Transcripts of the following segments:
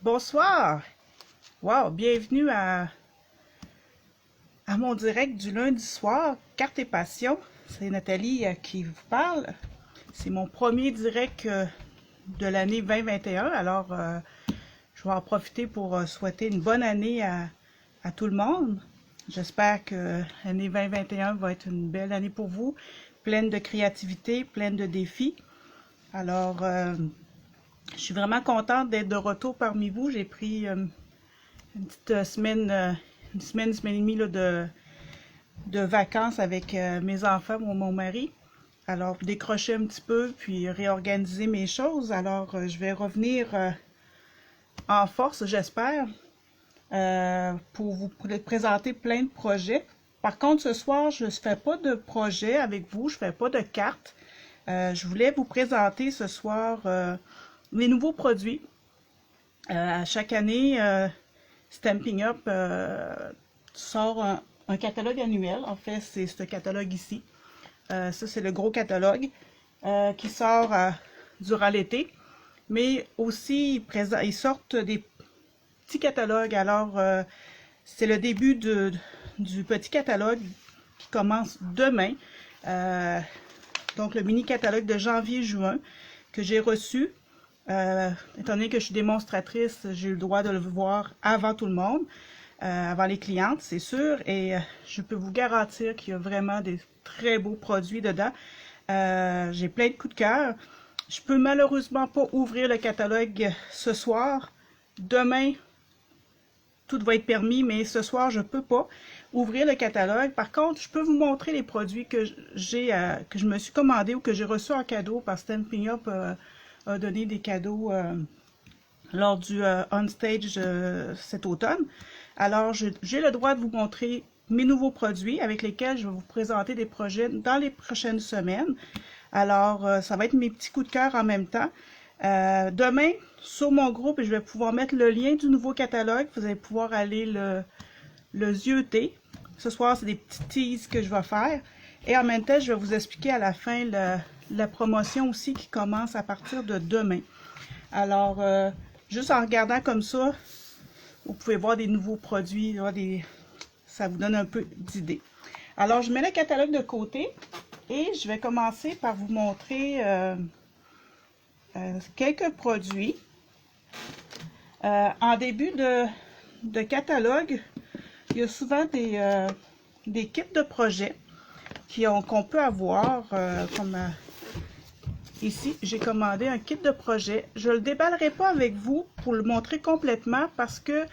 Bonsoir! Wow, bienvenue à mon direct du lundi soir, Cartes et Passion. C'est Nathalie qui vous parle. C'est mon premier direct de l'année 2021. Alors, je vais en profiter pour souhaiter une bonne année à tout le monde. J'espère que l'année 2021 va être une belle année pour vous, pleine de créativité, pleine de défis. Alors, je suis vraiment contente d'être de retour parmi vous. J'ai pris une petite semaine, une semaine et demie là, de vacances avec mes enfants, mon mari. Alors, décrocher un petit peu, puis réorganiser mes choses. Alors, je vais revenir en force, j'espère, pour vous présenter plein de projets. Par contre, ce soir, je ne fais pas de projet avec vous, je ne fais pas de cartes. Je voulais vous présenter ce soir les nouveaux produits. À chaque année, Stampin' Up sort un catalogue annuel. En fait, c'est ce catalogue ici. Ça, c'est le gros catalogue qui sort durant l'été. Mais aussi, ils sortent des petits catalogues. Alors, c'est le début du petit catalogue qui commence demain. Donc, le mini-catalogue de janvier-juin que j'ai reçu. Étant donné que je suis démonstratrice, j'ai eu le droit de le voir avant tout le monde, avant les clientes, c'est sûr. Et je peux vous garantir qu'il y a vraiment des très beaux produits dedans. J'ai plein de coups de cœur. Je peux malheureusement pas ouvrir le catalogue ce soir. Demain, tout va être permis, mais ce soir, je peux pas ouvrir le catalogue. Par contre, je peux vous montrer les produits que je me suis commandé ou que j'ai reçus en cadeau par Stampin' Up a donné des cadeaux lors du On Stage cet automne. Alors, j'ai le droit de vous montrer mes nouveaux produits avec lesquels je vais vous présenter des projets dans les prochaines semaines. Alors, ça va être mes petits coups de cœur en même temps. Demain, sur mon groupe, je vais pouvoir mettre le lien du nouveau catalogue. Vous allez pouvoir aller le zioter. Ce soir, c'est des petits teases que je vais faire. Et en même temps, je vais vous expliquer à la fin la promotion aussi qui commence à partir de demain. Alors, juste en regardant comme ça, vous pouvez voir des nouveaux produits, là, ça vous donne un peu d'idée. Alors, je mets le catalogue de côté et je vais commencer par vous montrer quelques produits. En début de catalogue, il y a souvent des kits de projets qu'on peut avoir, comme ici, j'ai commandé un kit de projet. Je ne le déballerai pas avec vous pour le montrer complètement parce que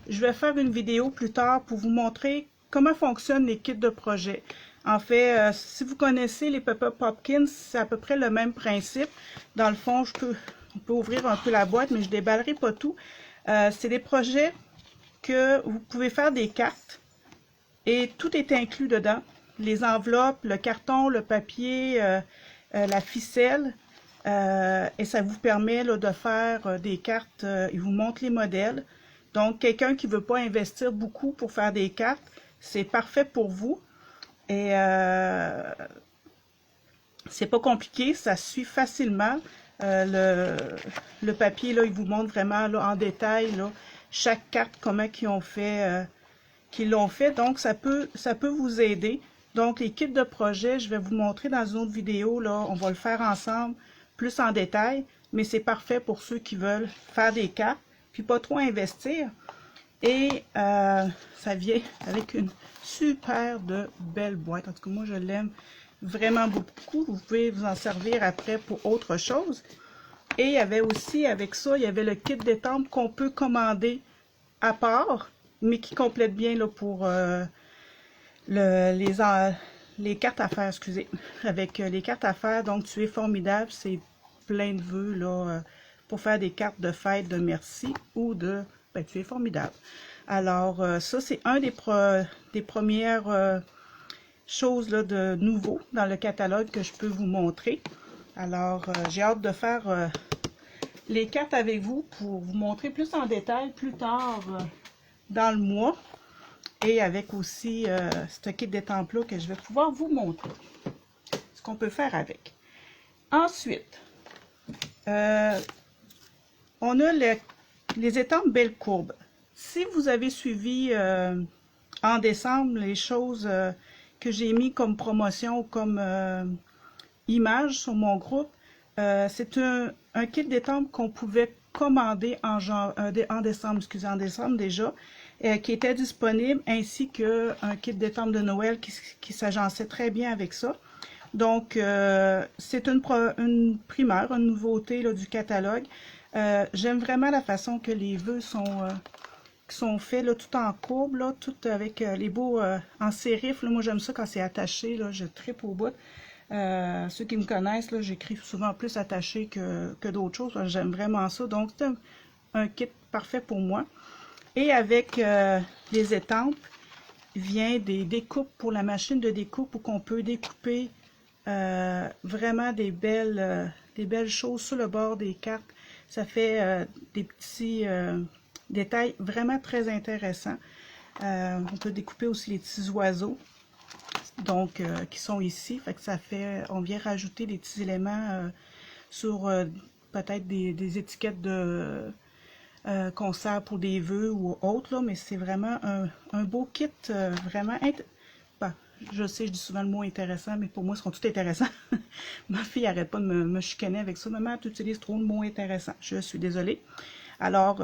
je vais faire une vidéo plus tard pour vous montrer comment fonctionnent les kits de projet. En fait, si vous connaissez les Pepper Popkins, c'est à peu près le même principe. Dans le fond, on peut ouvrir un peu la boîte, mais je ne déballerai pas tout. C'est des projets que vous pouvez faire des cartes et tout est inclus dedans. Les enveloppes, le carton, le papier, la ficelle, et ça vous permet là, de faire des cartes. Il vous montre les modèles. Donc, quelqu'un qui ne veut pas investir beaucoup pour faire des cartes, c'est parfait pour vous. Et c'est pas compliqué, ça se suit facilement. Le papier, là, il vous montre vraiment là, en détail là, chaque carte, comment qu'ils l'ont fait. Donc, ça peut vous aider. Donc, les kits de projet, je vais vous montrer dans une autre vidéo. Là, on va le faire ensemble, plus en détail. Mais c'est parfait pour ceux qui veulent faire des cartes, puis pas trop investir. Et ça vient avec une super de belle boîte. En tout cas, moi, je l'aime vraiment beaucoup. Vous pouvez vous en servir après pour autre chose. Et il y avait aussi, avec ça, il y avait le kit d'étampes qu'on peut commander à part, mais qui complète bien là, pour les cartes à faire, excusez. Avec les cartes à faire, donc tu es formidable, c'est plein de vœux là, pour faire des cartes de fête, de merci ou de ben, tu es formidable. Alors, ça, c'est un des premières choses là, de nouveau dans le catalogue que je peux vous montrer. Alors, j'ai hâte de faire les cartes avec vous pour vous montrer plus en détail plus tard dans le mois. Et avec aussi ce kit d'étampes-là que je vais pouvoir vous montrer ce qu'on peut faire avec. Ensuite, on a les étampes belles courbes. Si vous avez suivi en décembre les choses que j'ai mis comme promotion ou comme image sur mon groupe, c'est un kit d'étampes qu'on pouvait commander en décembre, excusez, en décembre déjà, qui était disponible, ainsi qu'un kit d'étampes de Noël qui s'agençait très bien avec ça. Donc, c'est une primeur, une nouveauté là, du catalogue. J'aime vraiment la façon que les vœux sont faits, là, tout en courbe, là, tout avec les beaux en sérif. Là, moi, j'aime ça quand c'est attaché, là, je tripe au bout. Ceux qui me connaissent, là, j'écris souvent plus attaché que d'autres choses. J'aime vraiment ça. Donc, c'est un kit parfait pour moi. Et avec les étampes, vient des découpes pour la machine de découpe où qu'on peut découper vraiment des belles choses sur le bord des cartes. Ça fait des petits détails vraiment très intéressants. On peut découper aussi les petits oiseaux, donc qui sont ici. Fait que ça fait, on vient rajouter des petits éléments sur peut-être des étiquettes de qu'on sert pour des vœux ou autres, là, mais c'est vraiment un beau kit, vraiment ben, je sais, je dis souvent le mot intéressant, mais pour moi, ils sont tous intéressants. Ma fille arrête pas de me chicaner avec ça. Maman, tu utilises trop le mot intéressant. Je suis désolée. Alors,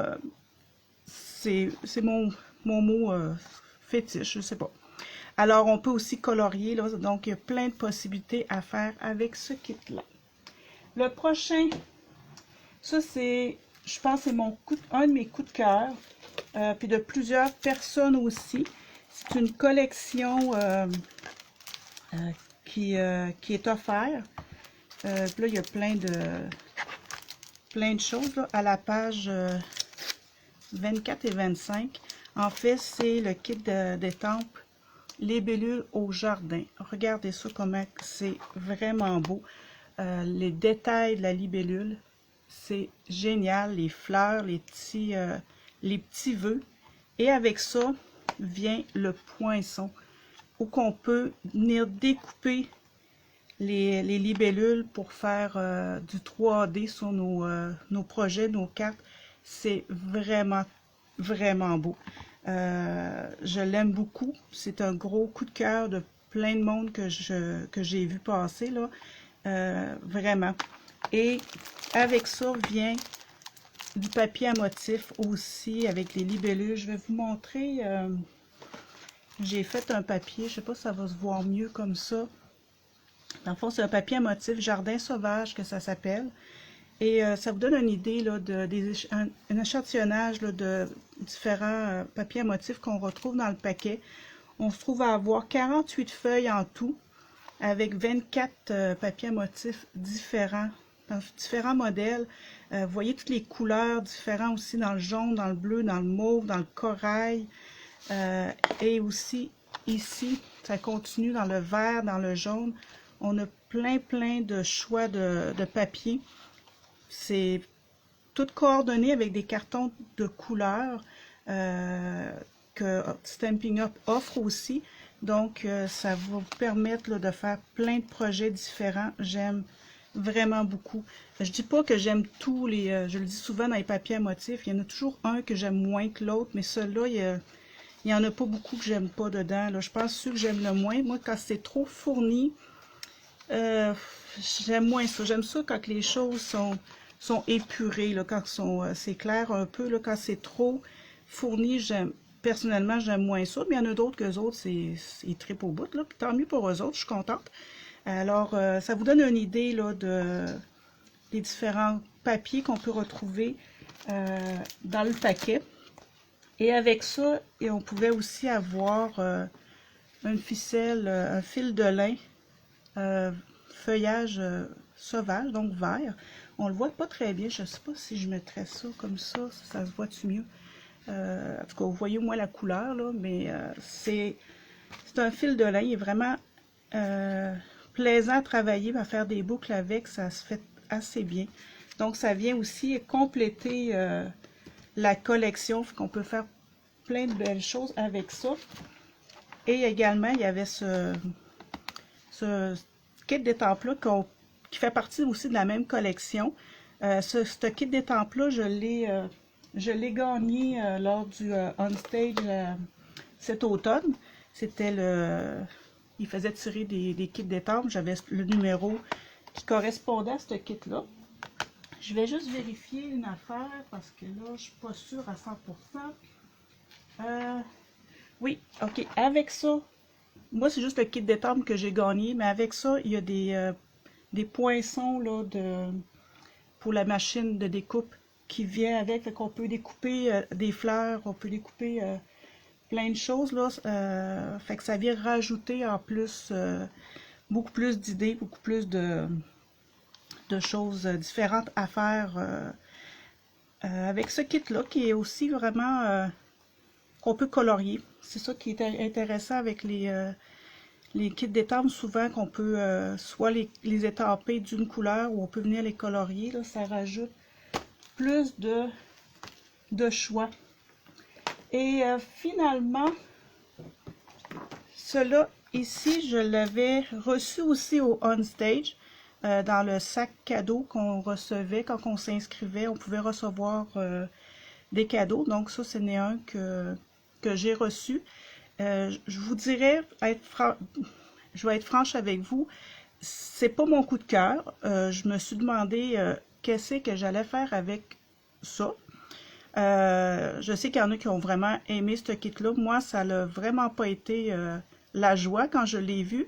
c'est mon mot fétiche, je sais pas. Alors, on peut aussi colorier, là, donc il y a plein de possibilités à faire avec ce kit-là. Le prochain, ça c'est, je pense, c'est un de mes coups de cœur, puis de plusieurs personnes aussi. C'est une collection qui est offerte. Puis là, il y a plein de choses là, à la page 24 et 25. En fait, c'est le kit d'étampes libellules au jardin. Regardez ça, comment c'est vraiment beau. Les détails de la libellule, c'est génial. Les fleurs, les petits vœux. Et avec ça vient le poinçon, où qu'on peut venir découper les libellules pour faire du 3D sur nos projets, nos cartes. C'est vraiment, vraiment beau. Je l'aime beaucoup. C'est un gros coup de cœur de plein de monde que j'ai vu passer, là. Vraiment. Et avec ça vient du papier à motif aussi, avec les libellules. Je vais vous montrer. J'ai fait un papier. Je sais pas si ça va se voir mieux comme ça. Dans le fond, c'est un papier à motif Jardin sauvage que ça s'appelle. Et ça vous donne une idée là, un échantillonnage là, de différents papiers à motifs qu'on retrouve dans le paquet. On se trouve à avoir 48 feuilles en tout, avec 24 papiers à motifs différents, dans différents modèles. Vous voyez toutes les couleurs différentes aussi, dans le jaune, dans le bleu, dans le mauve, dans le corail. Et aussi ici, ça continue dans le vert, dans le jaune. On a plein de choix de papier. C'est tout coordonné avec des cartons de couleurs que Stampin' Up offre aussi. Donc, ça va vous permettre là, de faire plein de projets différents. J'aime vraiment beaucoup. Je dis pas que j'aime tous les... je le dis souvent dans les papiers à motifs, il y en a toujours un que j'aime moins que l'autre, mais celui-là, il y en a pas beaucoup que j'aime pas dedans. Là. Je pense que ceux que j'aime le moins, moi, quand c'est trop fourni, j'aime moins ça. J'aime ça quand les choses sont épurées, là, quand c'est clair un peu. Là, quand c'est trop fourni, personnellement, j'aime moins ça. Mais il y en a d'autres que autres, ils trippent au bout. Là. Puis tant mieux pour eux autres, je suis contente. Alors, ça vous donne une idée là, des différents papiers qu'on peut retrouver dans le paquet. Et avec ça, on pouvait aussi avoir une ficelle, un fil de lin, feuillage sauvage, donc vert. On le voit pas très bien. Je sais pas si je mettrais ça comme ça se voit-tu mieux. En tout cas, vous voyez au moins la couleur, là, mais c'est un fil de lin. Il est vraiment plaisant à travailler, à faire des boucles avec. Ça se fait assez bien. Donc, ça vient aussi compléter la collection. Qu'on peut faire plein de belles choses avec ça. Et également, il y avait ce kit d'étampes-là qui fait partie aussi de la même collection. Ce kit d'étampes-là, je Je l'ai gagné lors du On Stage cet automne. C'était le... Il faisait tirer des kits d'étampes. J'avais le numéro qui correspondait à ce kit-là. Je vais juste vérifier une affaire parce que là, je suis pas sûre à 100%. Oui, ok. Avec ça, moi, c'est juste le kit d'étampes que j'ai gagné, mais avec ça, il y a des poinçons là, pour la machine de découpe qui vient avec. Fait qu'on peut découper des fleurs, on peut découper plein de choses. Là, fait que ça vient rajouter en plus beaucoup plus d'idées, beaucoup plus de choses différentes à faire avec ce kit-là, qui est aussi vraiment qu'on peut colorier. C'est ça qui est intéressant avec les kits d'étampes, souvent qu'on peut soit les étamper d'une couleur ou on peut venir les colorier. Là, ça rajoute plus de choix. Et finalement, cela ici, je l'avais reçu aussi au On Stage. Dans le sac cadeau qu'on recevait quand on s'inscrivait, on pouvait recevoir des cadeaux. Donc ça, ce n'est un que j'ai reçu. Je vous dirais, je vais être franche avec vous, c'est pas mon coup de cœur. Je me suis demandé qu'est-ce que j'allais faire avec ça. Je sais qu'il y en a qui ont vraiment aimé ce kit-là. Moi, ça n'a vraiment pas été la joie quand je l'ai vu.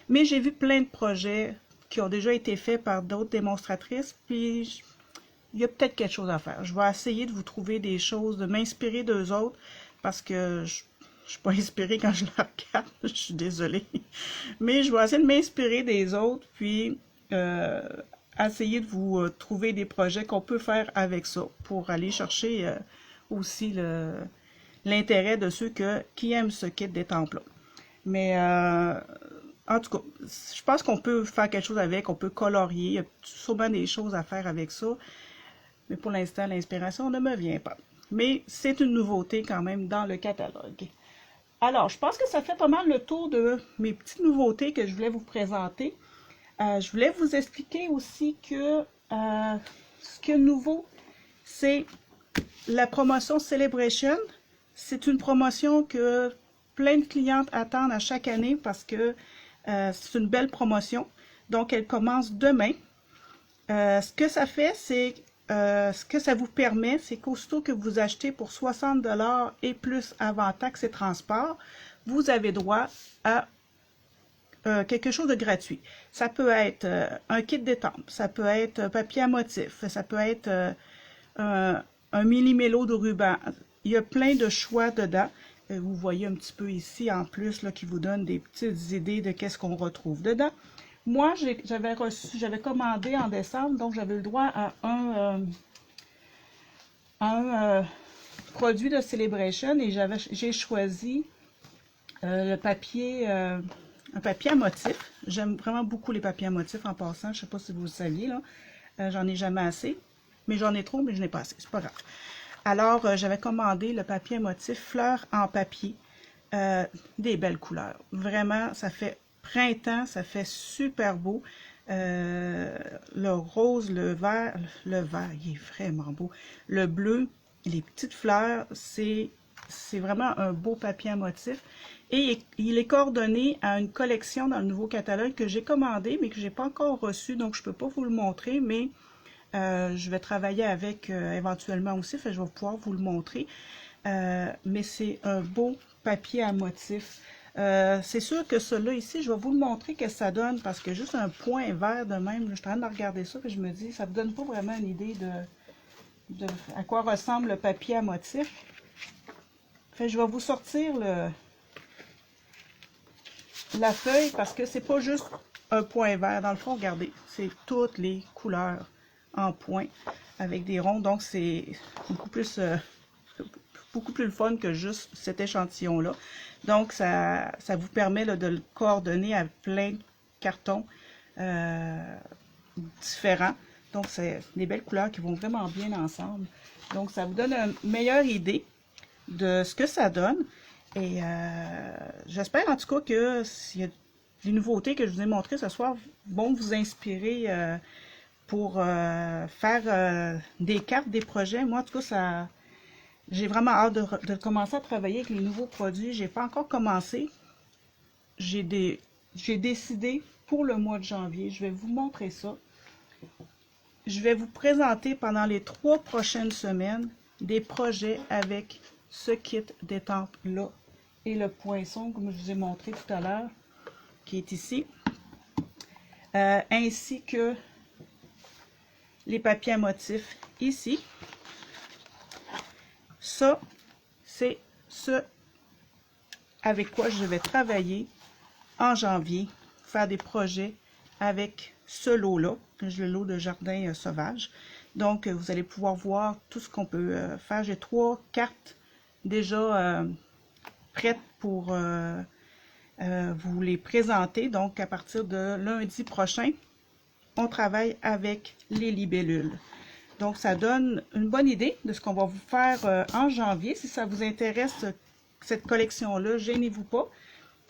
Mais j'ai vu plein de projets qui ont déjà été faits par d'autres démonstratrices, puis il y a peut-être quelque chose à faire. Je vais essayer de vous trouver des choses, de m'inspirer d'eux autres, parce que je ne suis pas inspirée quand je la regarde, je suis désolée. Mais je vais essayer de m'inspirer des autres, puis essayer de vous trouver des projets qu'on peut faire avec ça, pour aller chercher aussi l'intérêt de ceux qui aiment ce kit d'étampes-là. Mais en tout cas, je pense qu'on peut faire quelque chose avec, on peut colorier, il y a sûrement des choses à faire avec ça, mais pour l'instant, l'inspiration ne me vient pas. Mais c'est une nouveauté quand même dans le catalogue. Alors, je pense que ça fait pas mal le tour de mes petites nouveautés que je voulais vous présenter. Je voulais vous expliquer aussi que ce qui est nouveau, c'est la promotion Celebration. C'est une promotion que plein de clientes attendent à chaque année parce que c'est une belle promotion. Donc, elle commence demain. Ce que ça fait, c'est ce que ça vous permet, c'est qu'aussitôt que vous achetez pour 60 $ et plus avant taxes et transports, vous avez droit à quelque chose de gratuit. Ça peut être un kit d'étampes, ça peut être un papier à motif, ça peut être un mini-mélo de ruban. Il y a plein de choix dedans. Vous voyez un petit peu ici en plus là, qui vous donne des petites idées de qu'est-ce qu'on retrouve dedans. Moi, j'avais commandé en décembre, donc j'avais le droit à un produit de Celebration et j'ai choisi le papier, un papier à motif. J'aime vraiment beaucoup les papiers à motif en passant. Je ne sais pas si vous le saviez, là. J'en ai jamais assez, mais j'en ai trop, mais je n'ai pas assez. C'est pas grave. Alors, j'avais commandé le papier à motif fleurs en papier, des belles couleurs. Vraiment, ça fait printemps, ça fait super beau. Le rose, le vert, il est vraiment beau. Le bleu, les petites fleurs, c'est vraiment un beau papier à motif. Et il est coordonné à une collection dans le nouveau catalogue que j'ai commandé, mais que j'ai pas encore reçu, donc je peux pas vous le montrer, mais je vais travailler avec éventuellement aussi, fait, je vais pouvoir vous le montrer. Mais c'est un beau papier à motif. C'est sûr que celui-là ici, je vais vous le montrer que ça donne, parce que juste un point vert de même, je suis en train de regarder ça, et je me dis, ça ne donne pas vraiment une idée de à quoi ressemble le papier à motif. Fait, je vais vous sortir la feuille, parce que c'est pas juste un point vert. Dans le fond, regardez, c'est toutes les couleurs en point avec des ronds, donc c'est beaucoup plus le fun que juste cet échantillon-là. Donc, ça vous permet là, de le coordonner à plein de cartons différents. Donc, c'est des belles couleurs qui vont vraiment bien ensemble. Donc, ça vous donne une meilleure idée de ce que ça donne. Et j'espère en tout cas que s'il y a des nouveautés que je vous ai montrées ce soir vont vous inspirer pour faire des cartes, des projets. Moi, en tout cas, J'ai vraiment hâte de commencer à travailler avec les nouveaux produits. J'ai pas encore commencé. J'ai décidé pour le mois de janvier. Je vais vous montrer ça. Je vais vous présenter pendant les 3 prochaines semaines des projets avec ce kit détente-là et le poinçon, comme je vous ai montré tout à l'heure, qui est ici, ainsi que les papiers à motifs ici. Ça, c'est ce avec quoi je vais travailler en janvier, faire des projets avec ce lot-là, le lot de jardin sauvage. Donc, vous allez pouvoir voir tout ce qu'on peut faire. J'ai 3 cartes déjà prêtes pour vous les présenter. Donc, à partir de lundi prochain, on travaille avec les libellules. Donc, ça donne une bonne idée de ce qu'on va vous faire en janvier. Si ça vous intéresse, cette collection-là, gênez-vous pas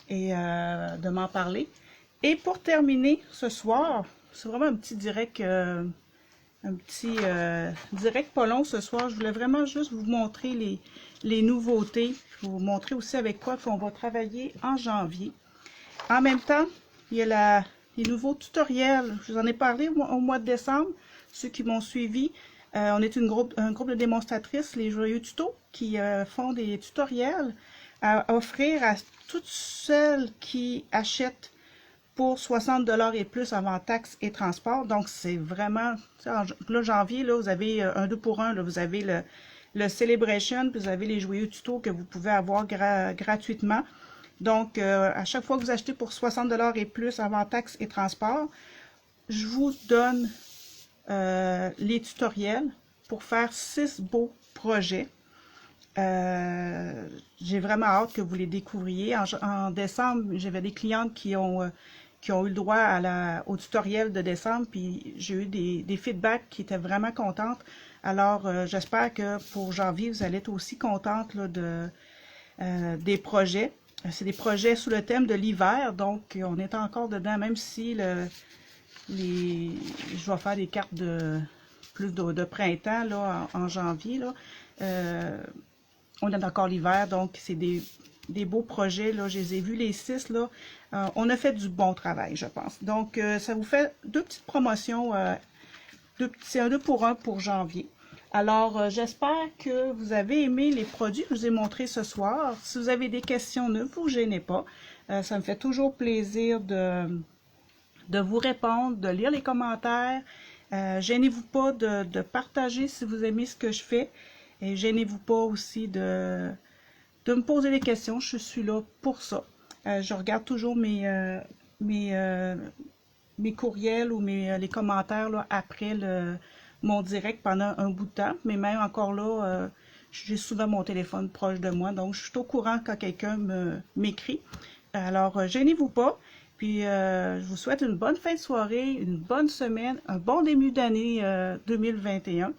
et de m'en parler. Et pour terminer ce soir, c'est vraiment un petit direct, direct pas long ce soir. Je voulais vraiment juste vous montrer les nouveautés. Je vais vous montrer aussi avec quoi on va travailler en janvier. En même temps, il y a les nouveaux tutoriels. Je vous en ai parlé au mois de décembre. Ceux qui m'ont suivi, on est un groupe de démonstratrices, les Joyeux Tutos, qui font des tutoriels à offrir à toutes celles qui achètent pour 60$ et plus avant taxes et transport. Donc, c'est vraiment... Là, janvier, là, vous avez un 2 pour 1. Là, vous avez le Celebration, puis vous avez les Joyeux Tutos que vous pouvez avoir gratuitement. Donc, à chaque fois que vous achetez pour 60$ et plus avant taxes et transport, je vous donne les tutoriels pour faire 6 beaux projets. J'ai vraiment hâte que vous les découvriez. En décembre, j'avais des clientes qui ont eu le droit au tutoriel de décembre, puis j'ai eu des feedbacks qui étaient vraiment contentes. Alors, j'espère que pour janvier, vous allez être aussi contentes là, des projets. C'est des projets sous le thème de l'hiver, donc on est encore dedans, même si je vais faire des cartes plus de printemps là, en janvier. Là. On est encore l'hiver, donc c'est des beaux projets. Là, je les ai vus, les 6. Là. On a fait du bon travail, je pense. Donc, ça vous fait 2 petites promotions. C'est un 2 pour 1 pour janvier. Alors, j'espère que vous avez aimé les produits que je vous ai montrés ce soir. Si vous avez des questions, ne vous gênez pas. Ça me fait toujours plaisir de vous répondre, de lire les commentaires. Gênez-vous pas de partager si vous aimez ce que je fais. Et gênez-vous pas aussi de me poser des questions. Je suis là pour ça. Je regarde toujours mes courriels ou les commentaires là, après mon direct pendant un bout de temps. Mais même encore là, j'ai souvent mon téléphone proche de moi. Donc, je suis au courant quand quelqu'un m'écrit. Alors, gênez-vous pas. Puis, je vous souhaite une bonne fin de soirée, une bonne semaine, un bon début d'année 2021.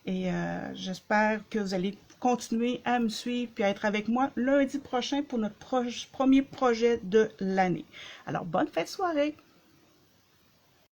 Et j'espère que vous allez continuer à me suivre et à être avec moi lundi prochain pour notre premier projet de l'année. Alors, bonne fin de soirée!